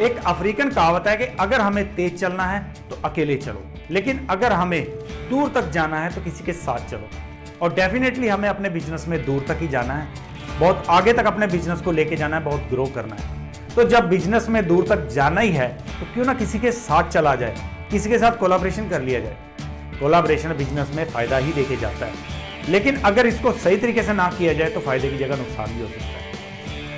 एक अफ्रीकन कहावत है कि अगर हमें तेज चलना है तो अकेले चलो, लेकिन अगर हमें दूर तक जाना है तो किसी के साथ चलो। और डेफिनेटली हमें अपने बिजनेस में दूर तक ही जाना है, बहुत आगे तक अपने बिजनेस को लेके जाना है, बहुत ग्रो करना है। तो जब बिजनेस में दूर तक जाना ही है तो क्यों ना किसी के साथ चला जाए, किसी के साथ कोलैबोरेशन कर लिया जाए। कोलैबोरेशन बिजनेस में फायदा ही देके जाता है, लेकिन अगर इसको सही तरीके से ना किया जाए तो फायदे की जगह नुकसान भी हो सकता है।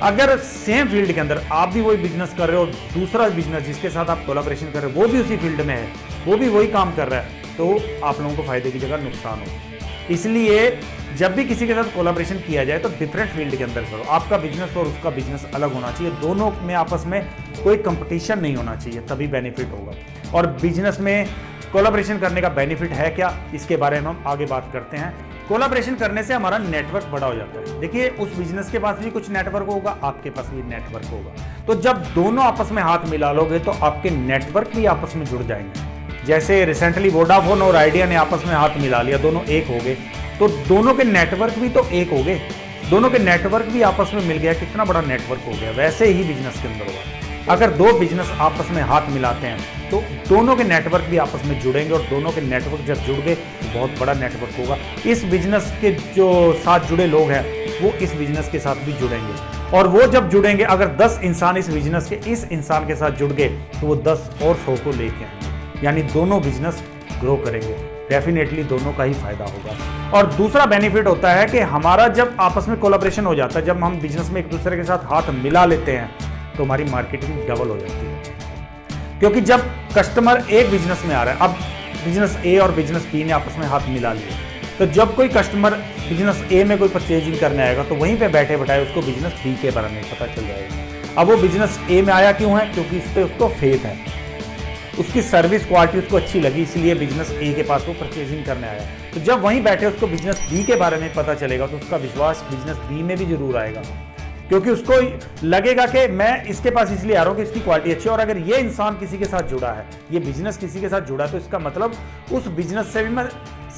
अगर सेम फील्ड के अंदर आप भी वही बिजनेस कर रहे हो, दूसरा बिजनेस जिसके साथ आप कोलैबोरेशन कर रहे हो वो भी उसी फील्ड में है, वो भी वही काम कर रहा है, तो आप लोगों को फायदे की जगह नुकसान हो। इसलिए जब भी किसी के साथ कोलैबोरेशन किया जाए तो डिफरेंट फील्ड के अंदर करो। आपका बिजनेस और उसका बिजनेस अलग होना चाहिए, दोनों में आपस में कोई कंपटीशन नहीं होना चाहिए, तभी बेनिफिट होगा। और बिजनेस में कोलैबोरेशन करने का बेनिफिट है क्या, इसके बारे में हम आगे बात करते हैं। कोलैबोरेशन करने से हमारा नेटवर्क बड़ा हो जाता है। देखिए, उस बिजनेस के पास भी कुछ नेटवर्क होगा, आपके पास भी नेटवर्क होगा। तो जब दोनों आपस में हाथ मिला लोगे तो आपके नेटवर्क भी आपस में जुड़ जाएंगे। जैसे रिसेंटली वोडाफोन और आइडिया ने आपस में हाथ मिला लिया, दोनों एक हो गए, तो दोनों के नेटवर्क भी तो एक हो गए, दोनों के नेटवर्क भी आपस में मिल गया, कितना बड़ा नेटवर्क हो गया। वैसे ही बिजनेस के अंदर होगा, अगर दो बिजनेस आपस में हाथ मिलाते हैं तो दोनों के नेटवर्क भी आपस में जुड़ेंगे, और दोनों के नेटवर्क जब जुड़ गए तो बहुत बड़ा नेटवर्क होगा। इस बिजनेस के जो साथ जुड़े लोग हैं वो इस बिजनेस के साथ भी जुड़ेंगे, और वो जब जुड़ेंगे, अगर 10 इंसान इस बिजनेस के इस इंसान के साथ जुड़ गए तो वो 10 और 100 को लेके आएंगे, यानी दोनों बिजनेस ग्रो करेंगे। डेफिनेटली दोनों का ही फायदा होगा। और दूसरा बेनिफिट होता है कि हमारा जब आपस में कोलैबोरेशन हो जाता है, जब हम बिजनेस में एक दूसरे के साथ हाथ मिला लेते हैं तो हमारी मार्केटिंग डबल हो जाती है। क्योंकि जब कस्टमर एक बिजनेस में आ रहा है, अब बिजनेस ए और बिजनेस बी ने आपस में हाथ मिला लिया, तो जब कोई कस्टमर बिजनेस ए में कोई परचेजिंग करने आएगा तो वहीं पे बैठे बैठाए उसको बिजनेस बी के बारे में पता चल जाएगा। अब वो बिजनेस ए में आया क्यों है? क्योंकि इस पर उसको फेथ है, उसकी सर्विस क्वालिटी उसको अच्छी लगी, इसलिए बिजनेस ए के पास वो परचेजिंग करने आया। तो जब वहीं बैठे उसको बिजनेस बी के बारे में पता चलेगा तो उसका विश्वास बिजनेस बी में भी जरूर आएगा, क्योंकि उसको लगेगा कि मैं इसके पास इसलिए आ रहा हूँ कि इसकी क्वालिटी अच्छी है। और अगर ये इंसान किसी के साथ जुड़ा है, ये बिजनेस किसी के साथ जुड़ा है, तो इसका मतलब उस बिजनेस से भी मैं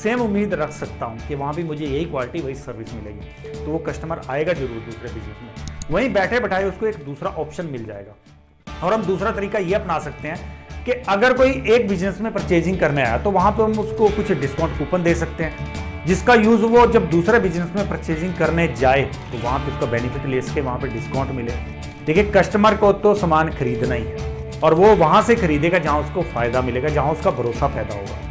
सेम उम्मीद रख सकता हूँ कि वहाँ भी मुझे यही क्वालिटी वही सर्विस मिलेगी, तो वो कस्टमर आएगा जरूर दूसरे बिजनेस में। वहीं बैठे बैठाए उसको एक दूसरा ऑप्शन मिल जाएगा। और हम दूसरा तरीका ये अपना सकते हैं कि अगर कोई एक बिजनेस में परचेजिंग करने आया तो वहाँ पर हम उसको कुछ डिस्काउंट कूपन दे सकते हैं, जिसका यूज वो जब दूसरे बिजनेस में परचेजिंग करने जाए तो वहां पे उसका बेनिफिट ले सके, वहां पे डिस्काउंट मिले। देखिए, कस्टमर को तो सामान खरीदना ही है और वो वहां से खरीदेगा जहां उसको फायदा मिलेगा, जहां उसका भरोसा पैदा होगा।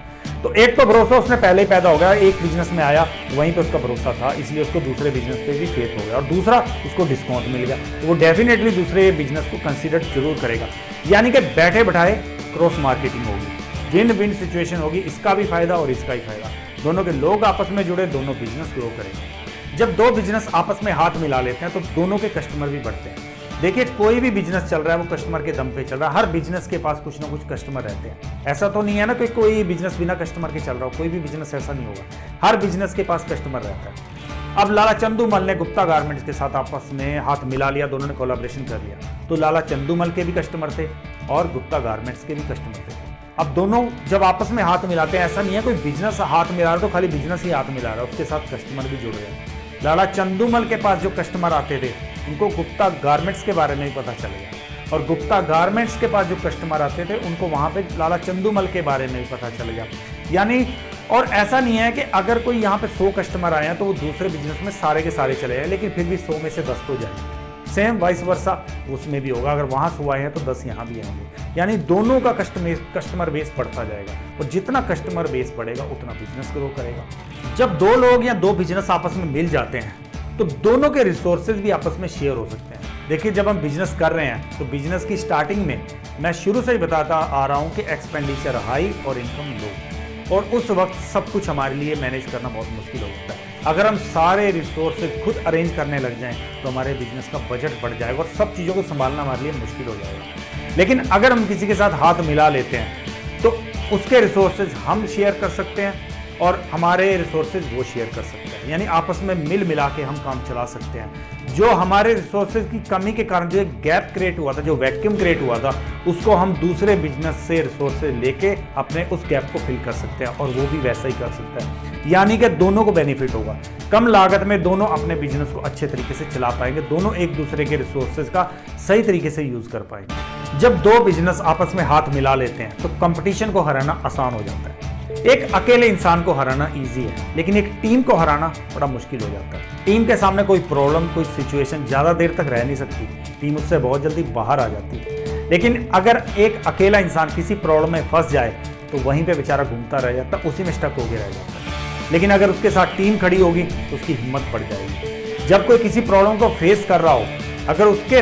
तो एक तो भरोसा उसने पहले ही पैदा हो गया, एक बिजनेस में आया वहीं पे उसका भरोसा था, इसलिए उसको दूसरे बिजनेस पे भी फेथ हो गया, और दूसरा उसको डिस्काउंट मिल गया, तो वो डेफिनेटली दूसरे बिजनेस को कंसिडर जरूर करेगा। यानी कि बैठे बैठाए क्रॉस मार्केटिंग होगी, विन विन सिचुएशन होगी, इसका भी फायदा और इसका ही फायदा, दोनों के लोग आपस में जुड़े, दोनों बिजनेस ग्रो करेंगे। जब दो बिजनेस आपस में हाथ मिला लेते हैं तो दोनों के कस्टमर भी बढ़ते हैं। देखिए, कोई भी बिजनेस चल रहा है वो कस्टमर के दम पे चल रहा है, हर बिजनेस के पास कुछ ना कुछ कस्टमर रहते हैं। ऐसा तो नहीं है ना कि कोई बिजनेस बिना कस्टमर के चल रहा हो, कोई भी बिजनेस ऐसा नहीं होगा, हर बिजनेस के पास कस्टमर रहता है। अब लाला चंदूमल ने गुप्ता गारमेंट्स के साथ आपस में हाथ मिला लिया, दोनों ने कोलैबोरेशन कर लिया, तो लाला चंदूमल के भी कस्टमर थे और गुप्ता गारमेंट्स के भी कस्टमर थे। अब दोनों जब आपस में हाथ मिलाते हैं, ऐसा नहीं है कोई बिजनेस हाथ मिला रहा है तो खाली बिजनेस ही हाथ मिला रहा है, उसके साथ कस्टमर भी जुड़ गए। लाला चंदूमल के पास जो कस्टमर आते थे उनको गुप्ता गारमेंट्स के बारे में भी पता चल गया, और गुप्ता गारमेंट्स के पास जो कस्टमर आते थे उनको वहां पे लाला चंदूमल के बारे में भी पता चल गया। यानी, और ऐसा नहीं है कि अगर कोई यहाँ पे 100 कस्टमर आए हैं तो वो दूसरे बिजनेस में सारे के सारे चले जाए, लेकिन फिर भी 100 में से 10 तो जाएंगे। सेम वाइस वर्सा उसमें भी होगा, अगर वहां 100 आए हैं तो 10 यहाँ भी आएंगे, यानी दोनों का कस्टमर बेस बढ़ता जाएगा, और जितना कस्टमर बेस बढ़ेगा उतना बिजनेस ग्रो करेगा। जब दो लोग या दो बिजनेस आपस में मिल जाते हैं तो दोनों के रिसोर्सेज भी आपस में शेयर हो सकते हैं। देखिए, जब हम बिजनेस कर रहे हैं तो बिजनेस की स्टार्टिंग में मैं शुरू से ही बताता आ रहा हूं कि एक्सपेंडिचर हाई और इनकम लो, और उस वक्त सब कुछ हमारे लिए मैनेज करना बहुत मुश्किल हो सकता है। अगर हम सारे रिसोर्सेज खुद अरेंज करने लग जाएं तो हमारे बिजनेस का बजट बढ़ जाएगा और सब चीज़ों को संभालना हमारे लिए मुश्किल हो जाएगा। लेकिन अगर हम किसी के साथ हाथ मिला लेते हैं तो उसके रिसोर्सेज हम शेयर कर सकते हैं और हमारे रिसोर्सेज वो शेयर कर सकते हैं, यानी आपस में मिल मिला के हम काम चला सकते हैं। जो हमारे रिसोर्सेज की कमी के कारण जो एक गैप क्रिएट हुआ था, जो वैक्यूम क्रिएट हुआ था, उसको हम दूसरे बिजनेस से रिसोर्सेज लेके अपने उस गैप को फिल कर सकते हैं, और वो भी वैसा ही कर सकता है। यानी कि दोनों को बेनिफिट होगा। कम लागत में दोनों अपने बिजनेस को अच्छे तरीके से चला पाएंगे, दोनों एक दूसरे के रिसोर्सेज का सही तरीके से यूज कर पाएंगे। जब दो बिजनेस आपस में हाथ मिला लेते हैं तो कंपटीशन को हराना आसान हो जाता है। एक अकेले इंसान को हराना इजी है, लेकिन एक टीम को हराना बड़ा मुश्किल हो जाता है। टीम के सामने कोई प्रॉब्लम, कोई सिचुएशन ज्यादा देर तक रह नहीं सकती, टीम उससे बहुत जल्दी बाहर आ जाती है। लेकिन अगर एक अकेला इंसान किसी प्रॉब्लम में फंस जाए तो वहीं पे बेचारा घूमता रह जाता, उसी में स्टक होकर रह जाता है। लेकिन अगर उसके साथ टीम खड़ी होगी तो उसकी हिम्मत बढ़ जाएगी। जब कोई किसी प्रॉब्लम को फेस कर रहा हो, अगर उसके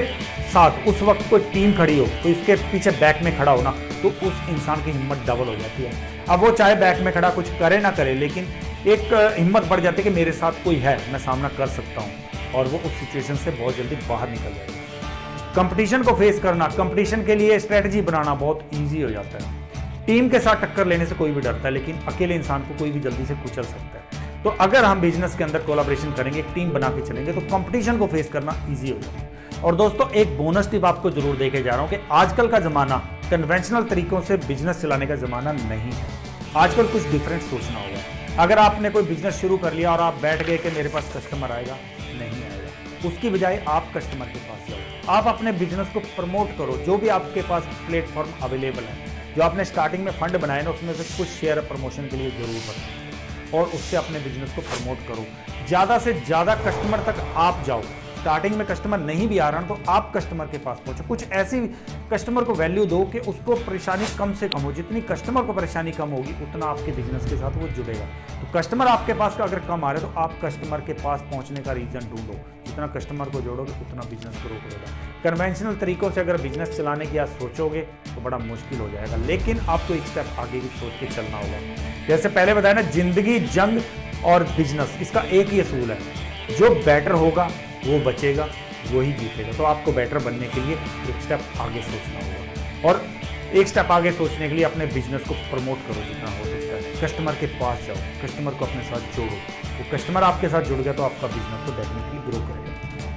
साथ उस वक्त कोई टीम खड़ी हो, तो उसके पीछे बैक में खड़ा हो ना, तो उस इंसान की हिम्मत डबल हो जाती है। अब वो चाहे बैक में खड़ा कुछ करे ना करे, लेकिन एक हिम्मत बढ़ जाती है कि मेरे साथ कोई है, मैं सामना कर सकता हूँ, और वो उस सिचुएशन से बहुत जल्दी बाहर निकल जाएगा। कंपटीशन को फेस करना, कंपटीशन के लिए स्ट्रेटजी बनाना बहुत ईजी हो जाता है। टीम के साथ टक्कर लेने से कोई भी डरता है, लेकिन अकेले इंसान को कोई भी जल्दी से कुचल सकता है। तो अगर हम बिजनेस के अंदर कोलैबोरेशन करेंगे, एक टीम बना के चलेंगे, तो कंपटीशन को फेस करना ईजी हो जाएगा। और दोस्तों, एक बोनस टिप आपको जरूर देके जा रहा हूं कि आजकल का जमाना कन्वेंशनल तरीकों से बिजनेस चलाने का जमाना नहीं है। आजकल कुछ डिफरेंट सोचना होगा। अगर आपने कोई बिजनेस शुरू कर लिया और आप बैठ गए कि मेरे पास कस्टमर आएगा, नहीं आएगा। उसकी बजाय आप कस्टमर के पास जाओ, आप अपने बिजनेस को प्रमोट करो। जो भी आपके पास प्लेटफॉर्म अवेलेबल है, जो आपने स्टार्टिंग में फंड बनाए ना, उसमें से कुछ शेयर प्रमोशन के लिए जरूर रखें और उससे अपने बिजनेस को प्रमोट करो। ज़्यादा से ज़्यादा कस्टमर तक आप जाओ। स्टार्टिंग में कस्टमर नहीं भी आ रहा तो आप कस्टमर के पास पहुंचो। कुछ ऐसी कस्टमर को वैल्यू दो कि उसको परेशानी कम से कम हो। जितनी कस्टमर को परेशानी कम होगी, उतना आपके बिजनेस के साथ वो जुड़ेगा। तो कस्टमर आपके पास का अगर कम आ रहे तो आप कस्टमर के पास पहुंचने का रीजन ढूंढो। जितना कस्टमर को जोड़ोगे उतना बिजनेस ग्रो करेगा। कन्वेंशनल तरीकों से अगर बिजनेस चलाने की आप सोचोगे तो बड़ा मुश्किल हो जाएगा, लेकिन आपको एक स्टेप आगे भी सोच के चलना होगा। जैसे पहले बताया ना, जिंदगी, जंग और बिजनेस, इसका एक ही असूल है, जो बेटर होगा वो बचेगा, वो ही जीतेगा। तो आपको बेटर बनने के लिए एक स्टेप आगे सोचना होगा, और एक स्टेप आगे सोचने के लिए अपने बिजनेस को प्रमोट करो जितना हो सकता है। कस्टमर के पास जाओ, कस्टमर को अपने साथ जोड़ो। वो कस्टमर आपके साथ जुड़ गया तो आपका बिजनेस तो डेफिनेटली ग्रो करेगा।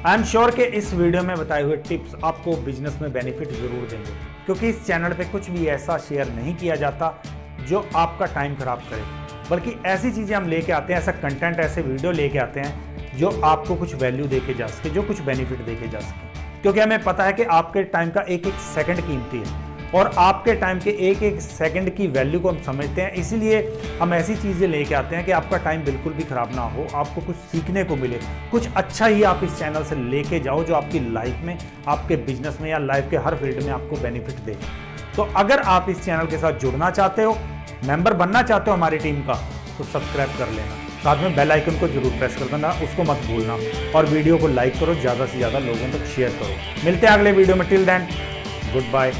आई एम श्योर कि इस वीडियो में बताए हुए टिप्स आपको बिजनेस में बेनिफिट जरूर देंगे, क्योंकि इस चैनल पे कुछ भी ऐसा शेयर नहीं किया जाता जो आपका टाइम खराब करे, बल्कि ऐसी चीज़ें हम लेके आते हैं, ऐसा कंटेंट, ऐसे वीडियो लेके आते हैं जो आपको कुछ वैल्यू देके जा सके, जो कुछ बेनिफिट देके जा सके। क्योंकि हमें पता है कि आपके टाइम का एक एक सेकंड कीमती है, और आपके टाइम के एक एक सेकंड की वैल्यू को हम समझते हैं। इसीलिए हम ऐसी चीज़ें लेके आते हैं कि आपका टाइम बिल्कुल भी खराब ना हो, आपको कुछ सीखने को मिले, कुछ अच्छा ही आप इस चैनल से लेके जाओ जो आपकी लाइफ में, आपके बिजनेस में या लाइफ के हर फील्ड में आपको बेनिफिट दे। तो अगर आप इस चैनल के साथ जुड़ना चाहते हो, मेंबर बनना चाहते हो हमारी टीम का, तो सब्सक्राइब कर लेना, साथ में बेल आइकन को जरूर प्रेस कर देना, उसको मत भूलना, और वीडियो को लाइक करो, ज़्यादा से ज़्यादा लोगों तक शेयर करो। मिलते हैं अगले वीडियो में। Till then, good bye.